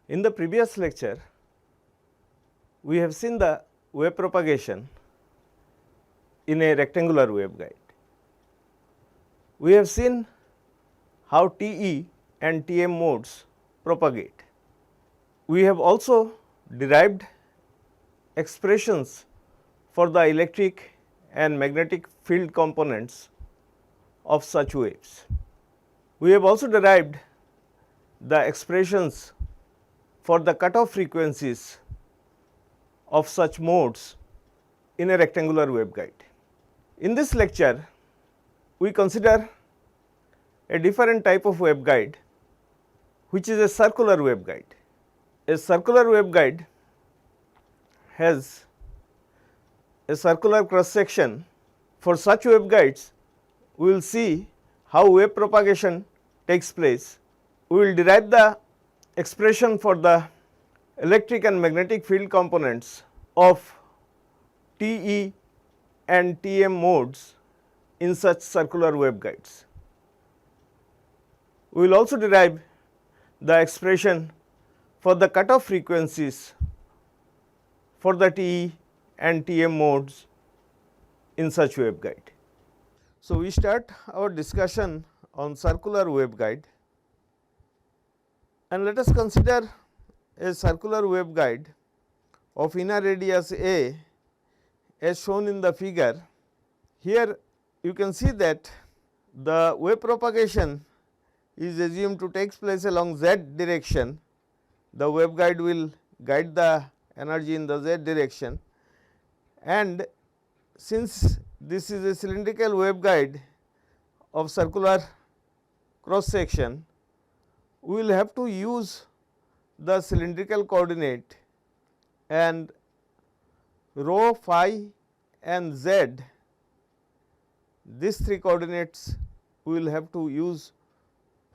In the previous lecture, we have seen the wave propagation in a rectangular waveguide. We have seen how TE and TM modes propagate. We have also derived expressions for the electric and magnetic field components of such waves. We have also derived the expressions for the cutoff frequencies of such modes in a rectangular waveguide. In this lecture, we consider a different type of waveguide, which is a circular waveguide. A circular waveguide has a circular cross section. For such waveguides, we will see how wave propagation takes place. We will derive the expression for the electric and magnetic field components of TE and TM modes in such circular waveguides. We will also derive the expression for the cutoff frequencies for the TE and TM modes in such waveguide. So, we start our discussion on circular waveguide, and let us consider a circular waveguide of inner radius A as shown in the figure. Here you can see that the wave propagation is assumed to take place along z direction. The waveguide will guide the energy in the z direction, and since this is a cylindrical waveguide of circular cross section, we will have to use the cylindrical coordinate, and rho, phi and z, these three coordinates we will have to use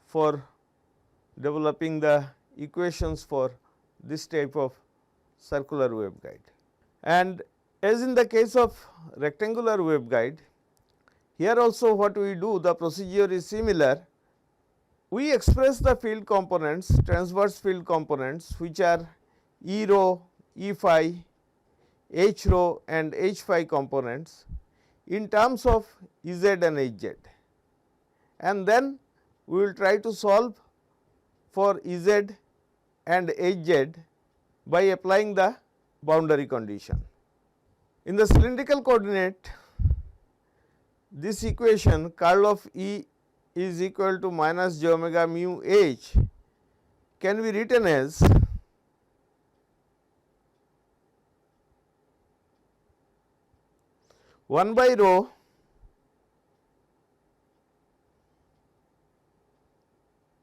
for developing the equations for this type of circular waveguide. And as in the case of rectangular waveguide, here also what we do, the procedure is similar. We express the field components, transverse field components, which are E rho, E phi, H rho and H phi components in terms of Ez and Hz, and then we will try to solve for Ez and Hz by applying the boundary condition. In the cylindrical coordinate, this equation curl of E is equal to minus j omega mu h can be written as one by rho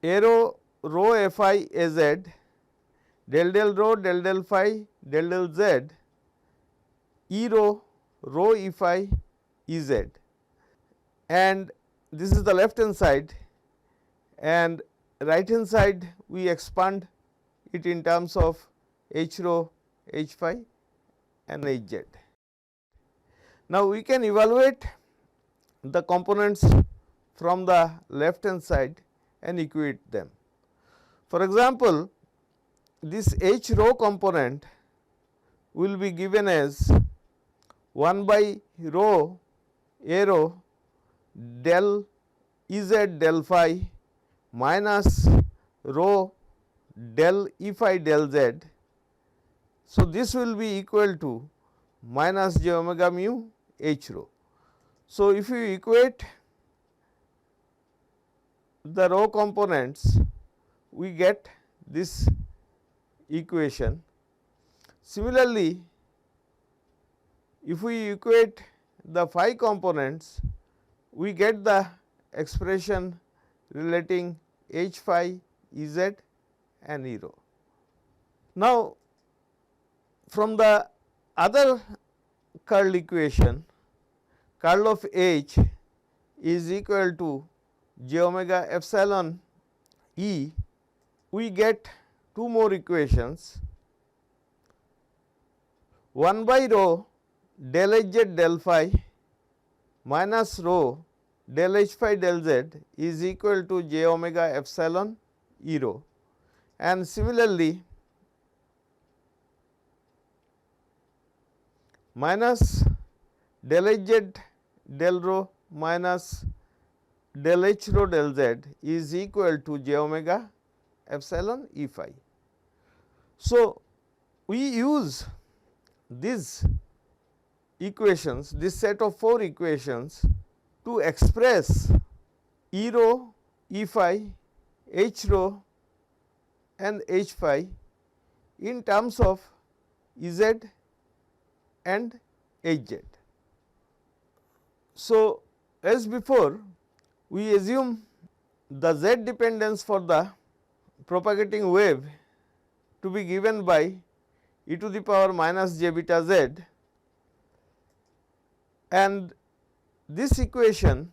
aero rho Fi Az del rho phi del z E rho E phi Ez, and this is the left hand side, and right hand side we expand it in terms of H rho, H phi and Hz. Now, we can evaluate the components from the left hand side and equate them. For example, this H rho component will be given as 1 by rho aero del Ez del phi minus rho del E phi del z. So, this will be equal to minus j omega mu h rho. So, if you equate the rho components, we get this equation. Similarly, if we equate the phi components, we get the expression relating H phi, Ez and E rho. Now, from the other curl equation, curl of H is equal to j omega epsilon E, we get two more equations. 1 by rho del Hz del phi minus rho del H phi del z is equal to j omega epsilon E rho, and similarly minus del Hz del rho minus del H rho del Z is equal to j omega epsilon E phi. So, we use these equations, this set of 4 equations to express E rho, E phi, H rho and H phi in terms of Ez and Hz. So, as before, we assume the Z dependence for the propagating wave to be given by e to the power minus j beta z, and this equation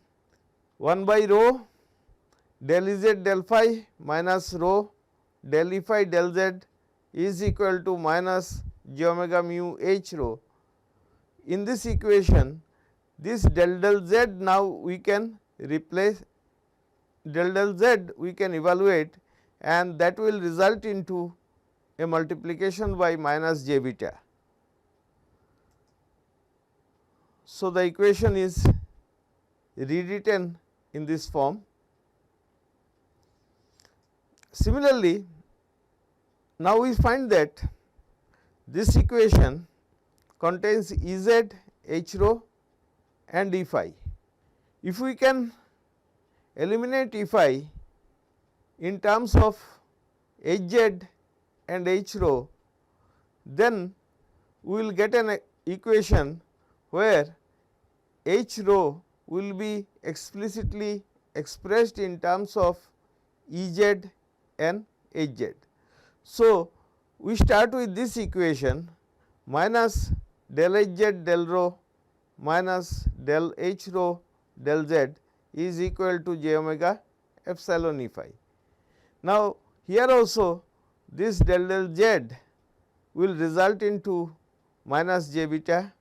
1 by rho del E z del phi minus rho del E phi del z is equal to minus j omega mu h rho. In this equation, this del del z now we can replace, del del z we can evaluate, and that will result into a multiplication by minus j beta. So, the equation is rewritten in this form. Similarly, now we find that this equation contains E z, H rho and E phi. If we can eliminate E phi in terms of H z and H rho, then we will get an equation where H rho will be explicitly expressed in terms of E z and H z. So, we start with this equation minus del H z del rho minus del H rho del z is equal to j omega epsilon E phi. Now, here also this del del z will result into minus j beta,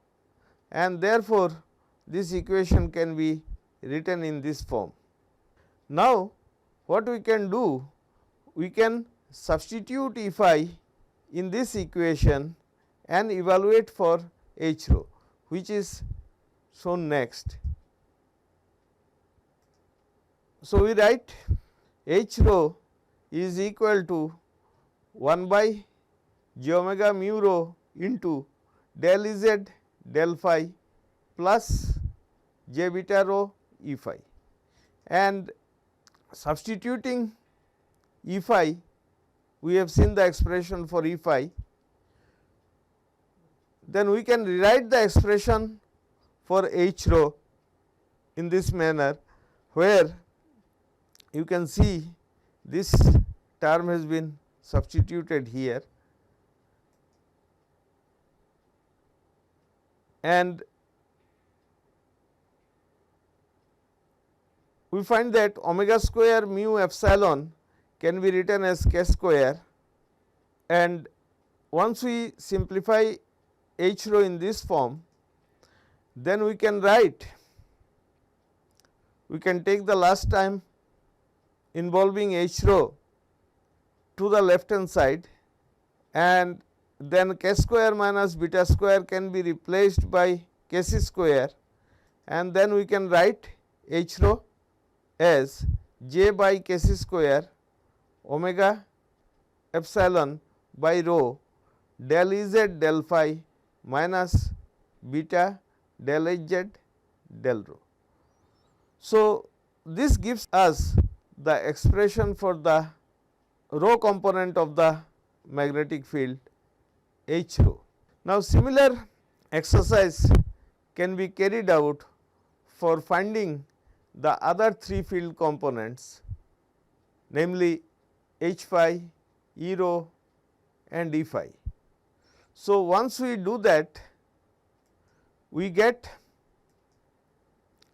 and therefore, this equation can be written in this form. Now, what we can do? We can substitute E phi in this equation and evaluate for H rho, which is shown next. So, we write H rho is equal to 1 by j omega mu rho into del E z del phi plus j beta rho E phi, and substituting E phi, we have seen the expression for E phi. Then we can rewrite the expression for H rho in this manner, where you can see this term has been substituted here, and we find that omega square mu epsilon can be written as k square, and once we simplify H rho in this form, then we can write, we can take the last term involving H rho to the left hand side, and then k square minus beta square can be replaced by k c square, and then we can write H rho as j by k c square omega epsilon by rho del E z del phi minus beta del H z del rho. So, this gives us the expression for the rho component of the magnetic field H rho. Now, similar exercise can be carried out for finding the other 3 field components, namely H phi, E rho and E phi. So, once we do that, we get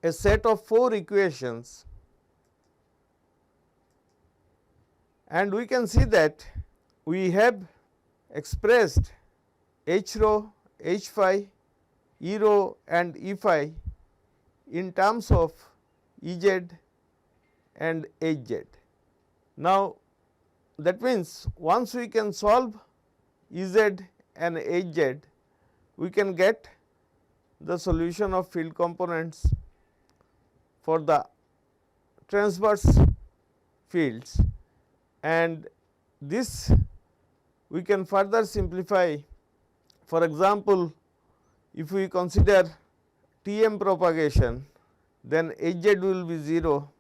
a set of 4 equations, and we can see that we have expressed H rho, H phi, E rho and E phi in terms of E z and H z. Now, that means once we can solve E z and H z, we can get the solution of field components for the transverse fields, and this we can further simplify. For example, if we consider Tm propagation, then Hz will be 0,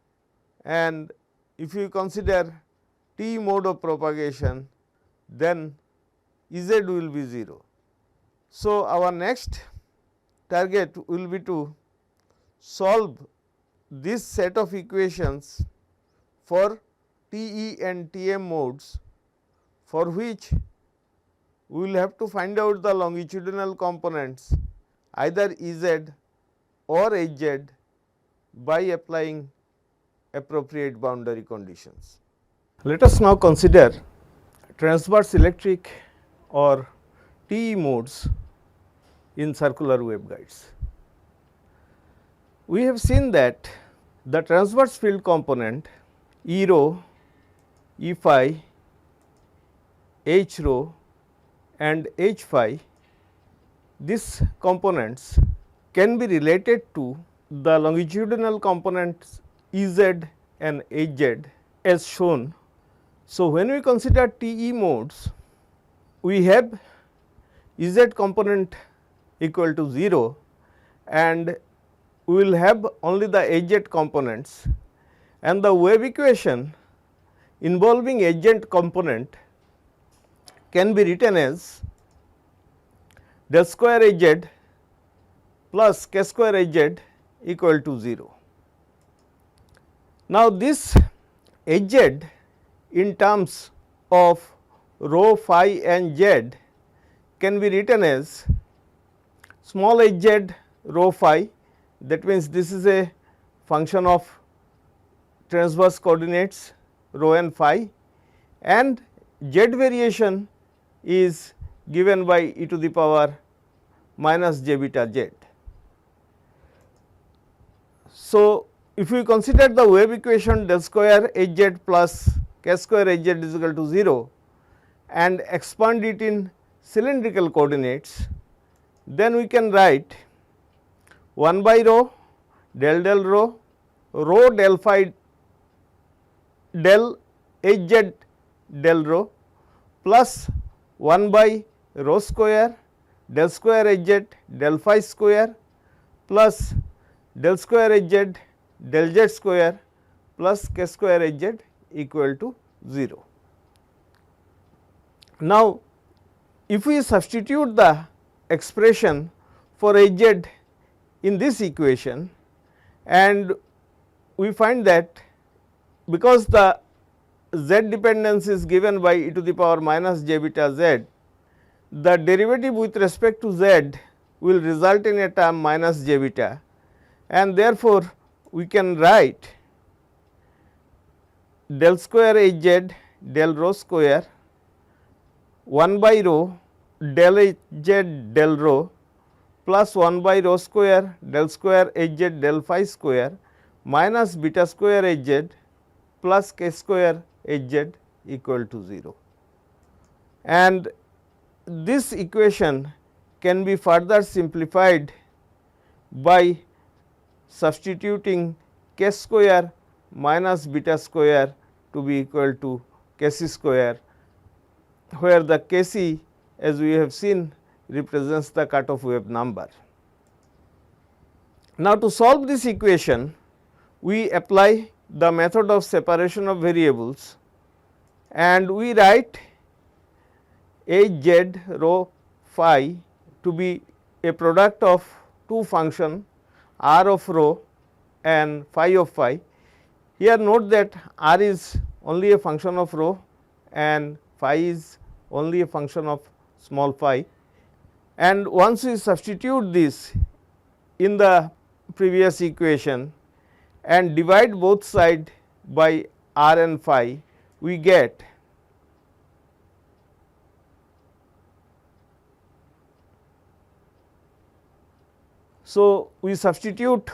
and if you consider T mode of propagation, then Ez will be 0. So, our next target will be to solve this set of equations for Te and Tm modes, for which we will have to find out the longitudinal components either Ez or Hz by applying appropriate boundary conditions. Let us now consider transverse electric or TE modes in circular waveguides. We have seen that the transverse field component E rho, E phi, H rho and H phi, these components can be related to the longitudinal components Ez and Hz as shown. So, when we consider TE modes, we have Ez component equal to 0 and we will have only the Hz components, and the wave equation involving Hz component can be written as del square Hz plus k square Hz equal to 0. Now, this Hz in terms of rho, phi and z can be written as small hz rho phi, that means this is a function of transverse coordinates rho and phi, and z variation is given by e to the power minus j beta z. So, if we consider the wave equation del square Hz plus k square Hz is equal to 0 and expand it in cylindrical coordinates, then we can write 1 by rho del rho, rho del phi del Hz del rho plus 1 by rho square del square Hz del phi square plus del square Hz del z square plus k square Hz equal to 0. Now, if we substitute the expression for Hz in this equation, and we find that because the z dependence is given by e to the power minus j beta z, the derivative with respect to z will result in a term minus j beta, and therefore, we can write del square Hz del rho square 1 by rho del Hz del rho plus 1 by rho square del square Hz del phi square minus beta square Hz plus k square Hz equal to 0. And this equation can be further simplified by substituting k square minus beta square to be equal to kc square, where the kc, as we have seen, represents the cutoff wave number. Now, to solve this equation, we apply the method of separation of variables and we write Hz rho phi to be a product of two functions r of rho and phi of phi. Here note that r is only a function of rho and phi is only a function of small phi, and once we substitute this in the previous equation and divide both sides by r and phi, we get so we substitute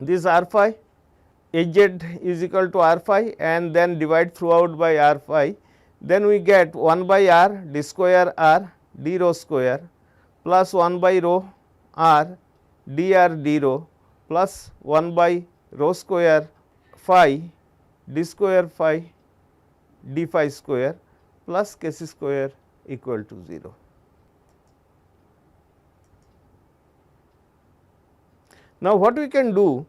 this r phi, Hz is equal to r phi and then divide throughout by r phi, then we get 1 by r d square r d rho square plus 1 by rho r dr d rho plus 1 by rho square phi d square phi d phi square plus k c square equal to 0. Now, what we can do?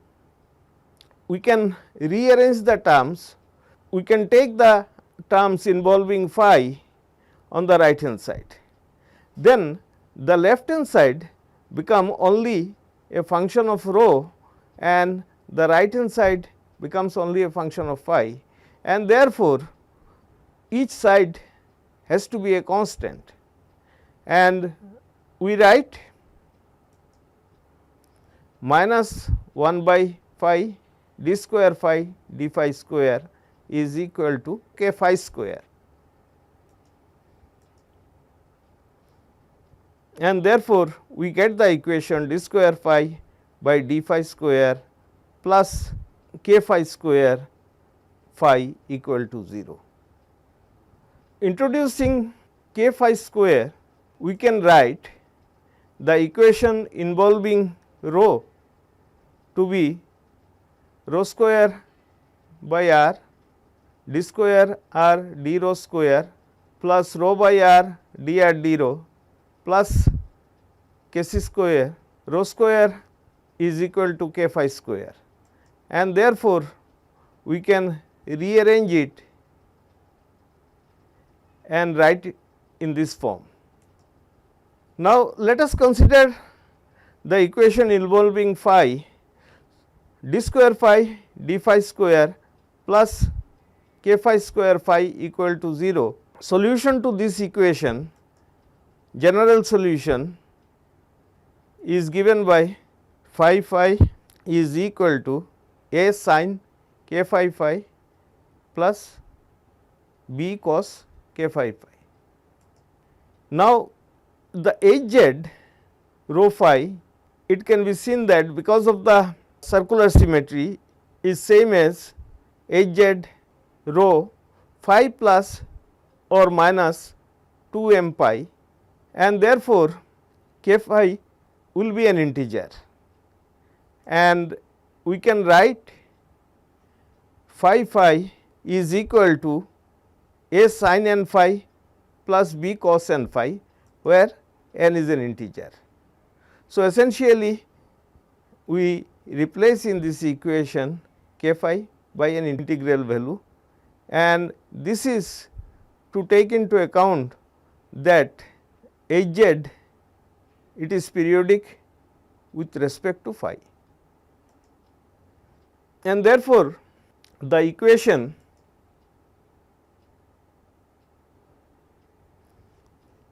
We can rearrange the terms. We can take the terms involving phi on the right hand side. Then the left hand side become only a function of rho and the right hand side becomes only a function of phi, and therefore, each side has to be a constant, and we write minus 1 by phi d square phi d phi square is equal to k phi square, and therefore, we get the equation d square phi by d phi square plus k phi square phi equal to 0. Introducing k phi square, we can write the equation involving rho to be rho square by r d square r d rho square plus rho by r d r d rho plus k c square. Rho square is equal to k phi square, and therefore, we can rearrange it and write it in this form. Now, let us consider the equation involving phi d square phi d phi square plus k phi square phi equal to 0. Solution to this equation, general solution, is given by phi phi is equal to a sin k phi phi plus b cos k phi phi. Now, the Hz rho phi, it can be seen that because of the circular symmetry is same as Hz rho phi plus or minus 2 m pi, and therefore, k phi will be an integer, and we can write phi phi is equal to a sin n phi plus b cos n phi, where n is an integer. So, essentially we replace in this equation k phi by an integral value, and this is to take into account that Hz, it is periodic with respect to phi, and therefore, the equation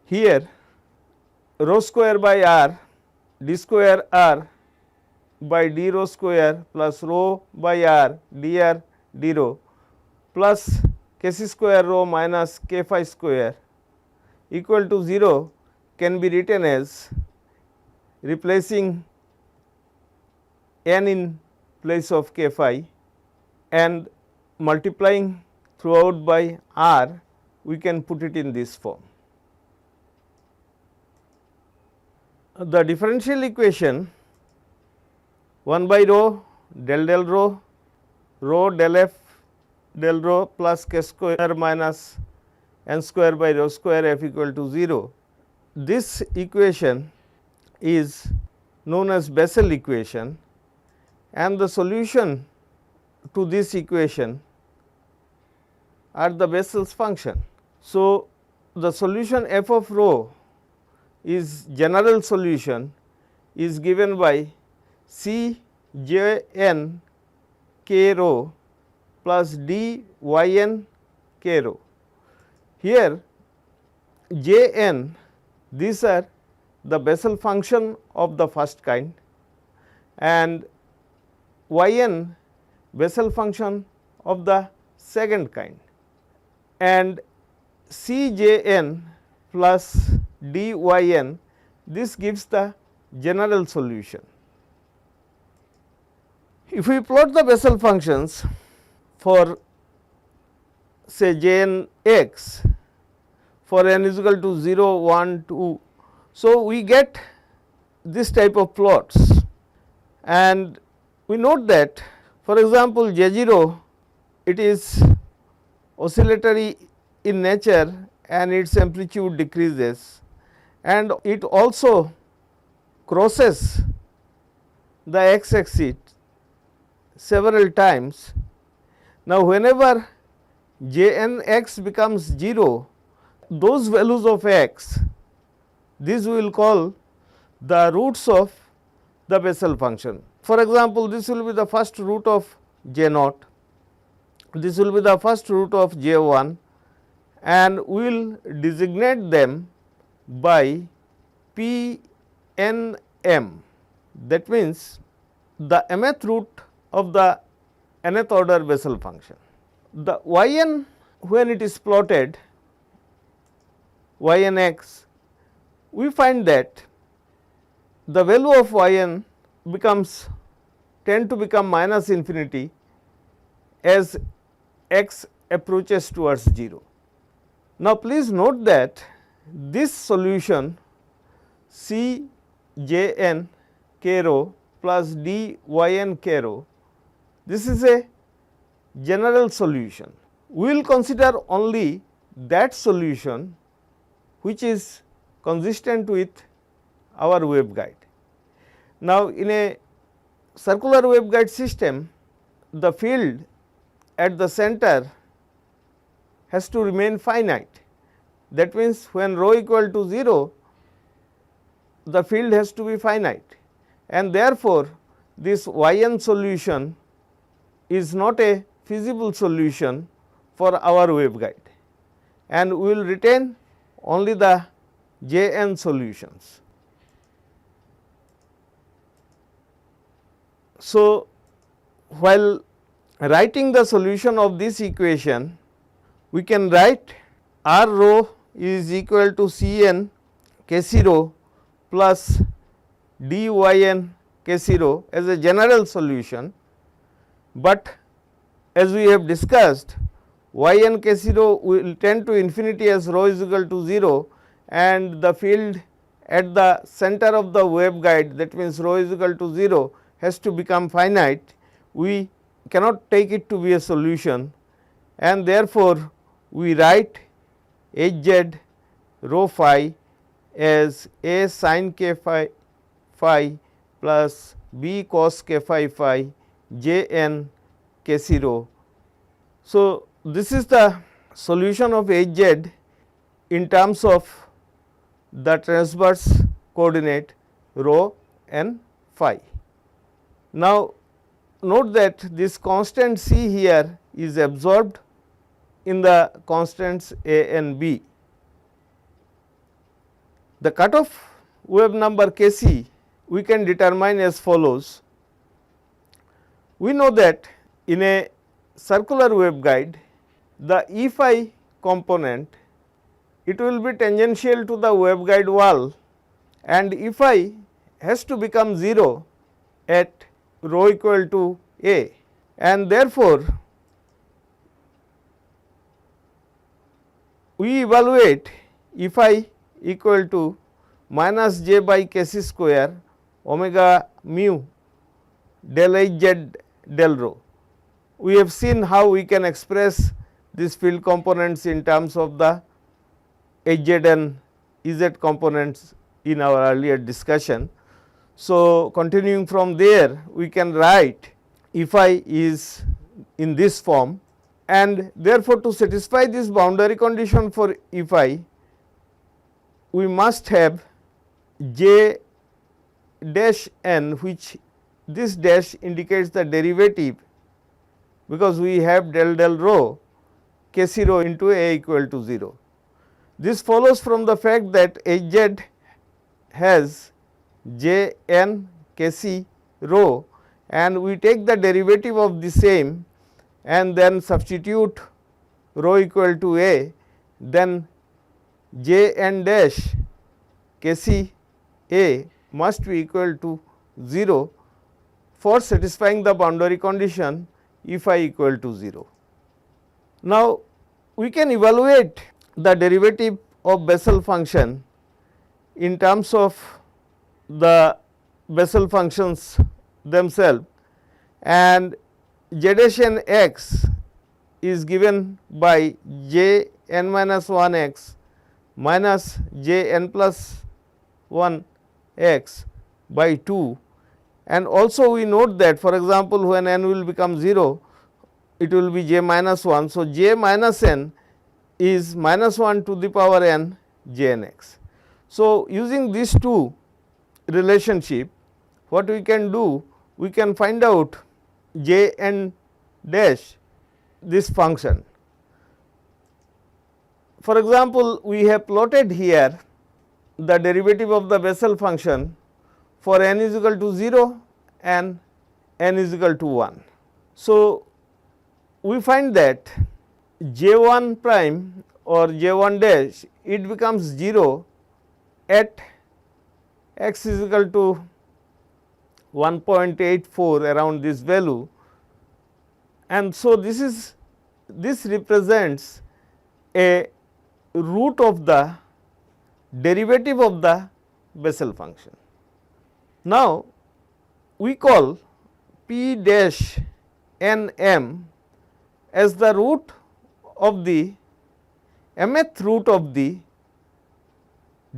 here rho square by r d square r by d rho square plus rho by r dr d rho plus k c square rho minus k phi square equal to 0 can be written as replacing n in place of k phi and multiplying throughout by r, we can put it in this form. The differential equation 1 by rho del del rho rho del f del rho plus k square minus n square by rho square f equal to 0. This equation is known as Bessel equation, and the solution to this equation are the Bessel's function. So, the solution f of rho is general solution is given by C j n k rho plus d y n k rho. Here j n, these are the Bessel function of the first kind, and y n Bessel function of the second kind, and C j n plus d y n, this gives the general solution. If we plot the Bessel functions for say j n x for n is equal to 0, 1, 2, so we get this type of plots. and we note that for example, J0 it is oscillatory in nature and its amplitude decreases, and it also crosses the x axis several times. Now, whenever j n x becomes 0, those values of x, these we will call the roots of the Bessel function. For example, this will be the first root of j naught, this will be the first root of j 1, and we will designate them by p n m. That means, the mth root of the nth order Bessel function. The y n, when it is plotted y n x, we find that the value of y n becomes tend to become minus infinity as x approaches towards 0. Now, please note that this solution C j n k rho plus d y n k rho, this is a general solution. We will consider only that solution which is consistent with our waveguide. Now, in a circular waveguide system, the field at the center has to remain finite. That means, when rho equal to 0, the field has to be finite, and therefore, this y n solution is not a feasible solution for our waveguide, and we will retain only the j n solutions. So, while writing the solution of this equation, we can write r rho is equal to C n k 0 plus d y n k 0 as a general solution, but as we have discussed, y n k 0 will tend to infinity as rho is equal to 0, and the field at the center of the waveguide, that means rho is equal to 0, has to become finite. We cannot take it to be a solution, and therefore, we write h z rho phi as a sin k phi plus b cos k phi j n k 0. So, this is the solution of h z in terms of the transverse coordinate rho and phi. Now, note that this constant c here is absorbed in the constants a and b. The cutoff wave number k c we can determine as follows. We know that in a circular waveguide, the E phi component, it will be tangential to the waveguide wall, and E phi has to become 0 at rho equal to a, and therefore, we evaluate E phi equal to minus j by k c square omega mu del h z del rho. We have seen how we can express these field components in terms of the h z and E z components in our earlier discussion. So, continuing from there, we can write E phi is in this form, and therefore, to satisfy this boundary condition for E phi, we must have j dash n, which this dash indicates the derivative, because we have del rho k 0 into a equal to 0. This follows from the fact that h z has j n k c rho, and we take the derivative of the same and then substitute rho equal to a, then j n dash k c a must be equal to 0 for satisfying the boundary condition E phi equal to 0. Now, we can evaluate the derivative of Bessel function in terms of the Bessel functions themselves, and z dash n x is given by j n minus 1 x minus j n plus 1 x by 2, and also we note that, for example, when n will become 0, it will be j minus 1. So, j minus n is minus 1 to the power n j n x. So, using these two relationship, what we can do? We can find out j n dash this function. For example, we have plotted here the derivative of the Bessel function for n is equal to 0 and n is equal to 1. So, we find that j 1 prime or j 1 dash, it becomes 0 at x is equal to 1.84 around this value, and so this represents a root of the derivative of the Bessel function. Now, we call p dash n m as the root of the mth root of the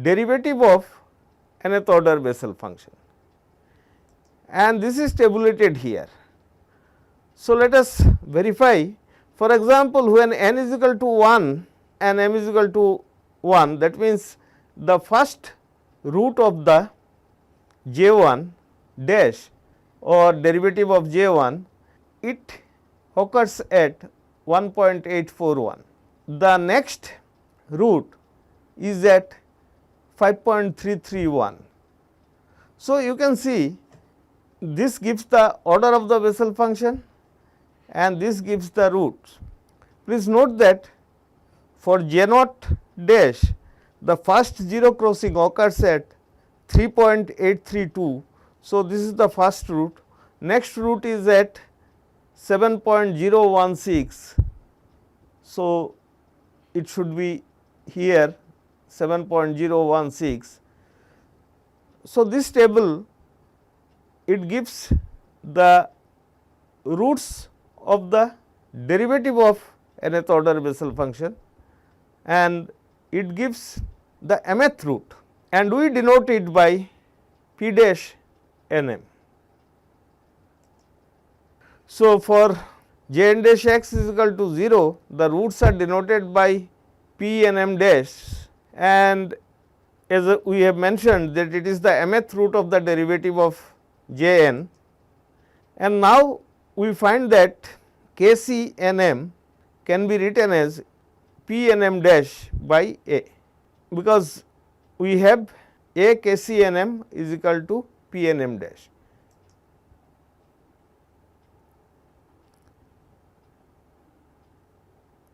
derivative of nth order Bessel function, and this is tabulated here. So, let us verify. For example, when n is equal to 1 and m is equal to 1, that means the first root of the j 1 dash or derivative of j 1, it occurs at 1.841. The next root is at 5.331. So, you can see this gives the order of the Bessel function and this gives the roots. Please note that for j naught dash, the first 0 crossing occurs at 3.832. So, this is the first root. Next root is at 7.016. So, it should be here 7.016. So, this table, it gives the roots of the derivative of nth order Bessel function and it gives the mth root, and we denote it by p dash n m. So, for j n dash x is equal to 0, the roots are denoted by p n m dash, and as we have mentioned that it is the mth root of the derivative of j n, and now we find that k c n m can be written as p n m dash by a, because we have a k c n m is equal to p n m dash.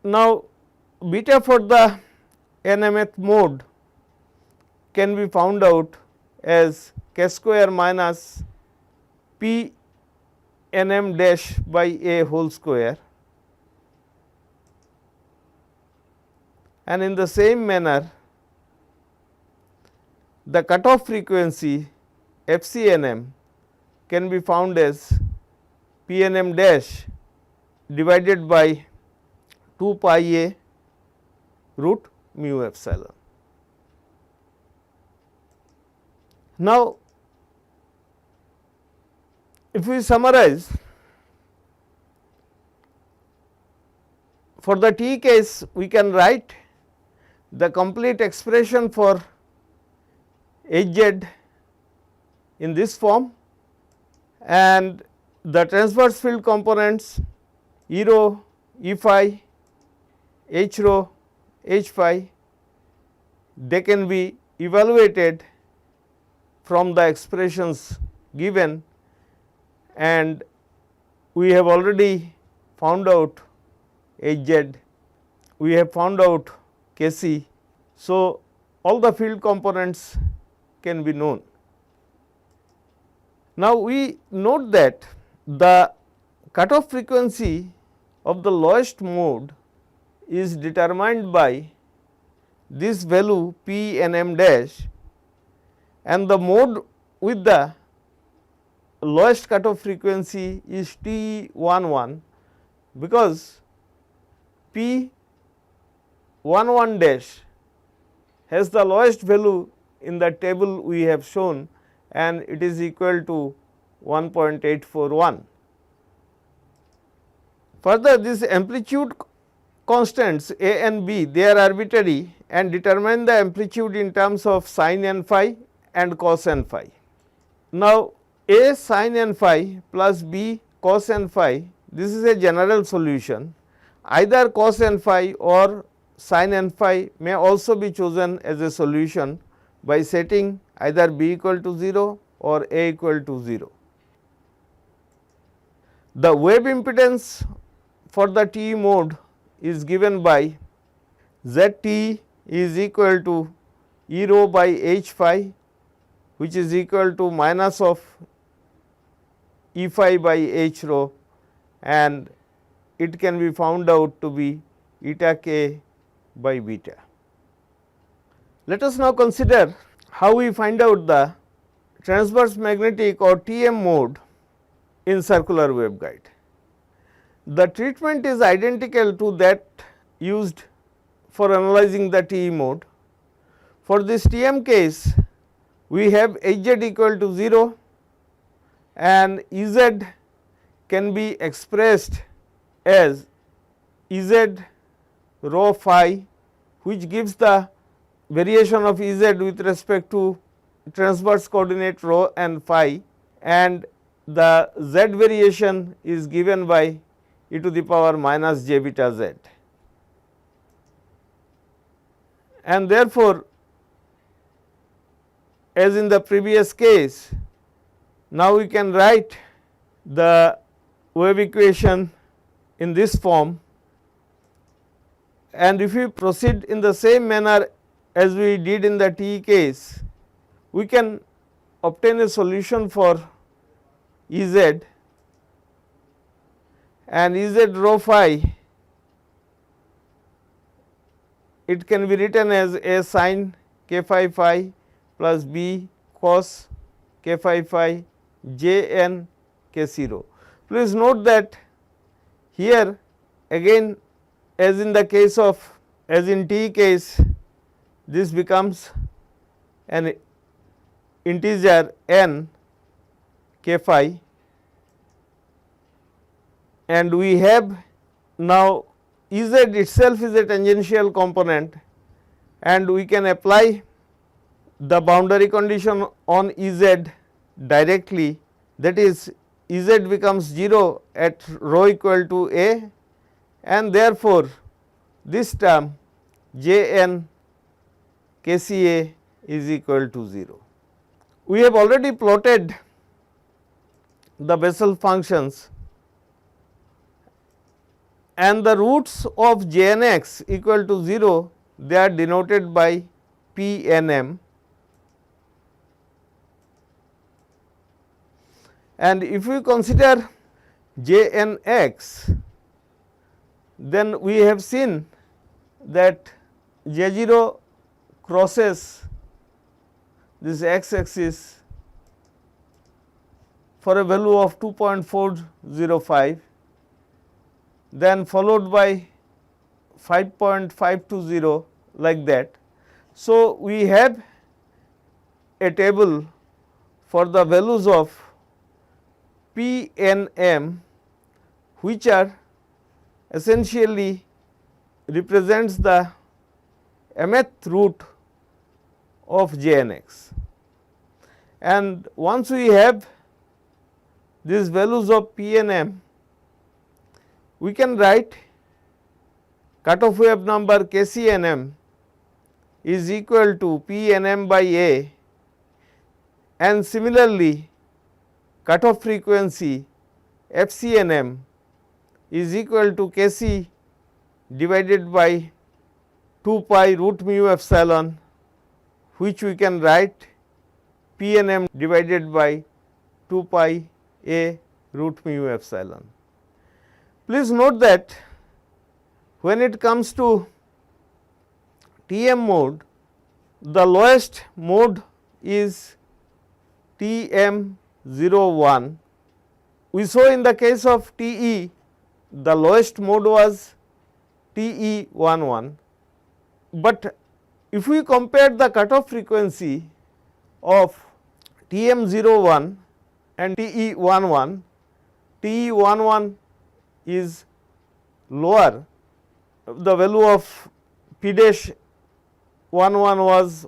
Now, beta for the n mth mode can be found out as k square minus p n m dash by a whole square, and in the same manner the cutoff frequency f c n m can be found as p n m dash divided by 2 pi a root mu epsilon. Now, if we summarize, for the t case we can write the complete expression for H z in this form, and the transverse field components E rho, E phi, H rho, H phi, they can be evaluated from the expressions given, and we have already found out H z, we have found out K c. So, all the field components can be known. Now, we note that the cutoff frequency of the lowest mode is determined by this value p n m dash, and the mode with the lowest cutoff frequency is T11, because P11 dash has the lowest value in the table we have shown, and it is equal to 1.841. Further, these amplitude constants A and B, they are arbitrary and determine the amplitude in terms of sin n phi and cos n phi. Now, A sin n phi plus B cos n phi, this is a general solution. Either cos n phi or sin n phi may also be chosen as a solution by setting either B equal to 0 or A equal to 0. The wave impedance for the TE mode is given by ZT is equal to E rho by H phi, which is equal to minus of E phi by H rho, and it can be found out to be eta k by beta. Let us now consider how we find out the transverse magnetic or TM mode in circular waveguide. The treatment is identical to that used for analyzing the TE mode. For this TM case, we have Hz equal to 0 and Ez can be expressed as Ez rho phi, which gives the variation of Ez with respect to transverse coordinate rho and phi, and the z variation is given by e to the power minus j beta z. And therefore, as in the previous case, now we can write the wave equation in this form, and if we proceed in the same manner as we did in the TE case, we can obtain a solution for Ez, and Ez rho phi, it can be written as A sin k phi phi plus B cos k phi phi j n k 0. Please note that here again, as in the case of, as in T case, this becomes an integer n k phi, and we have now Ez itself is a tangential component, and we can apply the boundary condition on Ez directly, that is Ez becomes 0 at rho equal to A, and therefore, this term j n k C A is equal to 0. We have already plotted the Bessel functions, and the roots of j n x equal to 0, they are denoted by P n m, and if we consider j n x, then we have seen that j 0 crosses this x axis for a value of 2.405, then followed by 5.520 like that. So, we have a table for the values of P n m, which are essentially represents the mth root of j n x. And once we have these values of P n m, we can write cutoff wave number k C n m is equal to P n m by A, and similarly cutoff frequency f C n m is equal to k C divided by 2 pi root mu epsilon, which we can write P n m divided by 2 pi A root mu epsilon. Please note that when it comes to T m mode, the lowest mode is T m TM01. We saw in the case of TE, the lowest mode was TE11, but if we compare the cutoff frequency of TM01 and TE11, TE11 is lower, the value of P dash 11 was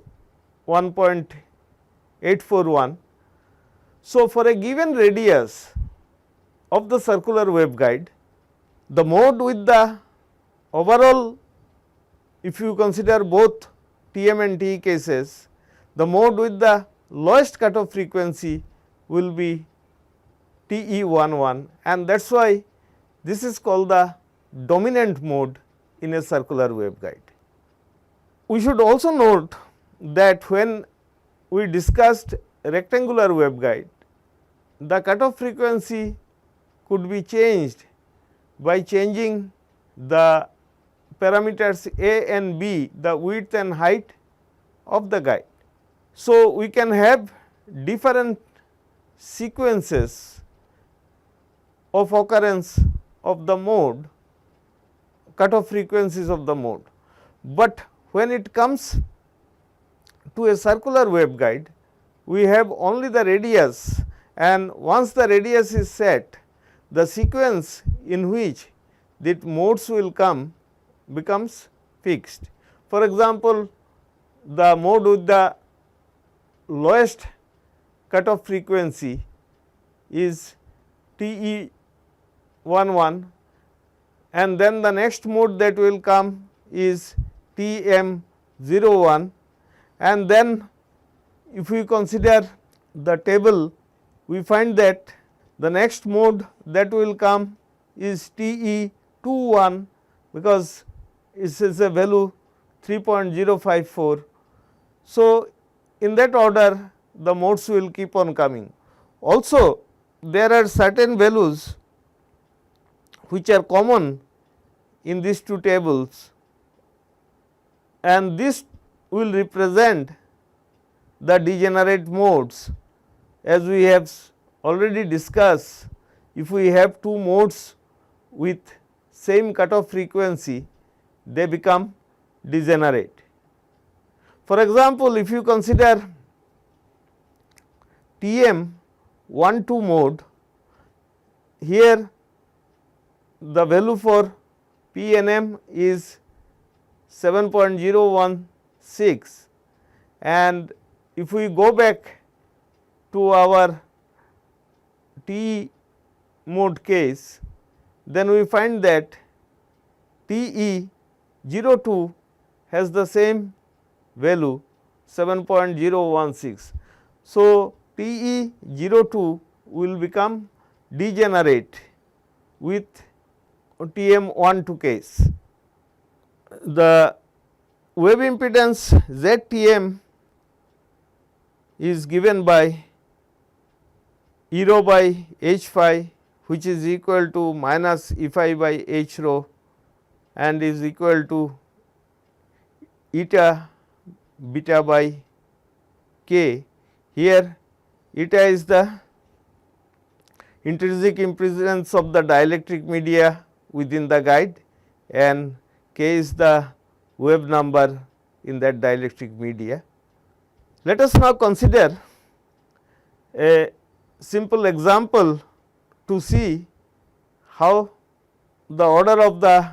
1.841. So, for a given radius of the circular waveguide, the mode with the overall, if you consider both TM and TE cases, the mode with the lowest cutoff frequency will be TE11, and that is why this is called the dominant mode in a circular waveguide. We should also note that when we discussed rectangular waveguide, the cutoff frequency could be changed by changing the parameters A and B, the width and height of the guide. So, we can have different sequences of occurrence of the mode, cutoff frequencies of the mode, but when it comes to a circular waveguide, we have only the radius, and once the radius is set, the sequence in which the modes will come becomes fixed. For example, the mode with the lowest cutoff frequency is TE11, and then the next mode that will come is TM01, and then if we consider the table, we find that the next mode that will come is TE21, because it is a value 3.054. So, in that order the modes will keep on coming. Also, there are certain values which are common in these two tables, and this will represent the degenerate modes. As we have already discussed, if we have two modes with same cutoff frequency, they become degenerate. For example, if you consider TM12 mode, here the value for P and M is 7.016, and if we go back to our TE mode case, then we find that TE02 has the same value 7.016. So, TE02 will become degenerate with TM12 case. The wave impedance ZTM is given by E rho by H phi, which is equal to minus E phi by H rho, and is equal to eta beta by k. Here eta is the intrinsic impedance of the dielectric media within the guide, and k is the wave number in that dielectric media. Let us now consider a simple example to see how the order of the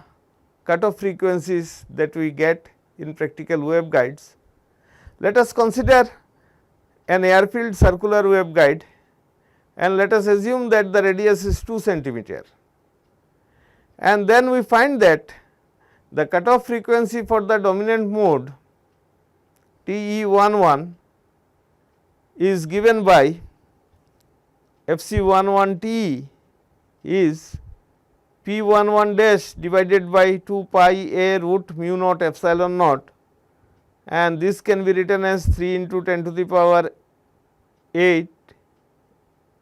cutoff frequencies that we get in practical waveguides. Let us consider an air-filled circular waveguide, and let us assume that the radius is 2 centimeter, and then we find that the cutoff frequency for the dominant mode TE11 is given by FC11T is P11 dash divided by 2 pi a root mu naught epsilon naught, and this can be written as 3 into 10 to the power 8,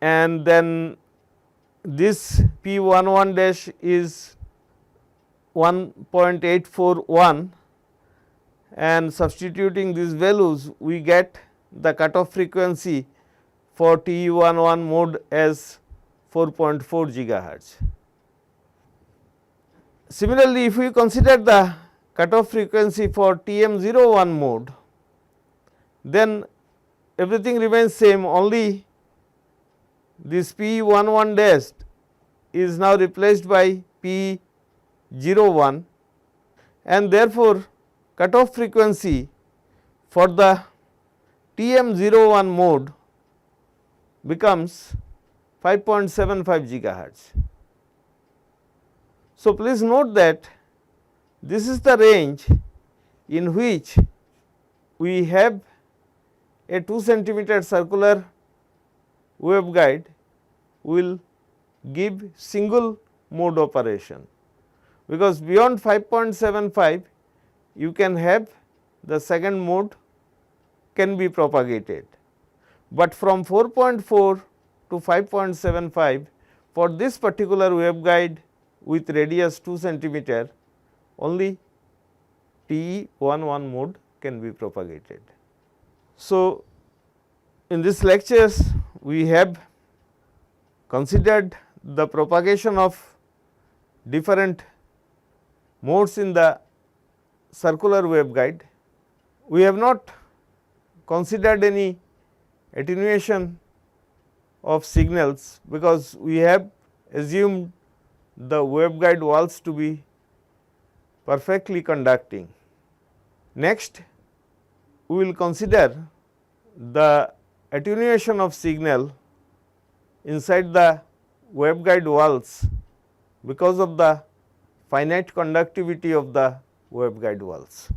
and then this P11 dash is 1.841, and substituting these values we get the cutoff frequency for TE11 mode as 4.4 gigahertz. Similarly, if we consider the cutoff frequency for TM01 mode, then everything remains same, only this P11 dash is now replaced by P01, and therefore, cutoff frequency for the TM01 mode becomes 5.75 gigahertz. So, please note that this is the range in which we have a 2 centimeter circular waveguide will give single mode operation, because beyond 5.75 you can have the second mode can be propagated, but from 4.4 to 5.75 for this particular waveguide with radius 2 centimeter, only TE11 mode can be propagated. So, in this lectures we have considered the propagation of different modes in the circular waveguide. We have not considered any attenuation of signals, because we have assumed the waveguide walls to be perfectly conducting. Next, we will consider the attenuation of signal inside the waveguide walls because of the finite conductivity of the waveguide walls.